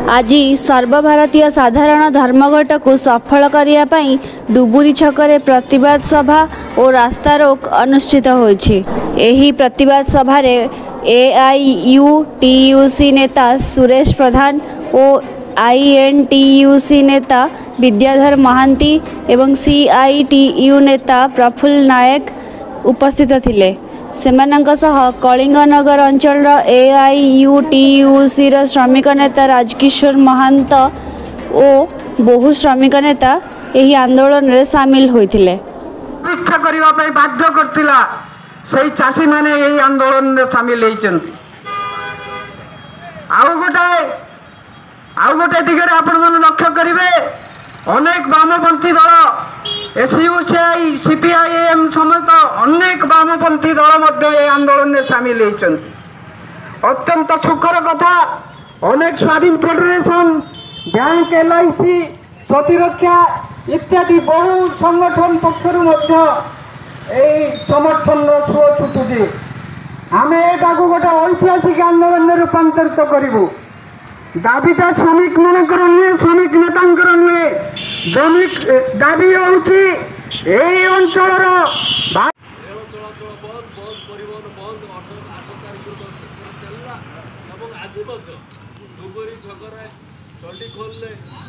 आज सर्वभारतीय साधारण धर्मघट को सफल करने डुबुरी छकरे प्रतिवाद सभा और रास्ता रोक अनुष्ठित होइछि। एही प्रतिवाद सभा रे एआईयूटीयूसी नेता सुरेश प्रधान और आईएनटीयूसी नेता विद्याधर महांती एवं सीआईटीयू नेता प्रफुल्ल नायक उपस्थित थिले। सेमानंक सह कलिंगनगर अंचल एआईयूटीयूसी श्रमिक नेता राजकिशोर महंत और बहु श्रमिक नेता यही आंदोलन में सामिल होइथिले। परीक्षा करबा पई बाध्य करतिला सेही चासी माने यही आंदोलन में सामिल होइचंती। आउ गोटे दिगरे आपण मन लक्ष्य करिवे अनेक वामपंथी दल एसयूसीआई सीपीआईएम समेत अनेक वामपंथी दल मध्य ए आंदोलन में सामिल होइचंती। अत्यंत सुखर कथा अनेक स्वाधीन फेडरेशन बैंक एलआईसी प्रतिरक्षा इत्यादि बहु संगठन पक्षर मध्य समर्थन सुओ छुटुची। आम एटा गोटे ऐतिहासिक आंदोलन में रूपांतरित करूँ। दाबीटा श्रमिक मानकर नुहे श्रमिक नेता नुहे दाबी होउछि एई अंचलर डुबुरी छकरे चंडीखोल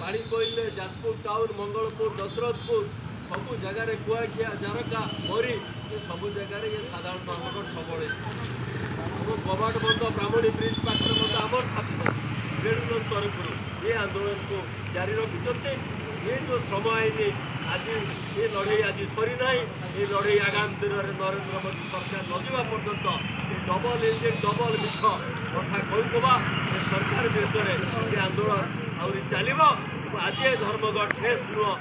पाणीकोइल जाजपुर टाउन मंगलपुर दशरथपुर सबू जगार कुआखिया जारका मरी सब जगार ये साधारण धर्मघट सबल कबाट बंद ब्राह्मणी ब्रिज पाखे आम छात्र ट्रेड तरफ ये आंदोलन को जारी रखिंटे। ये जो श्रम आईन आज ये लड़े आज सरीना ये लड़े आगामी दिन में नरेंद्र मोदी सरकार नजा पर्यंत ये डबल इंजिन डबल मिछ कथा कहूबा सरकार विरुद्ध में ये आंदोलन आहरी चलो। आज धर्मघट शेष नुह।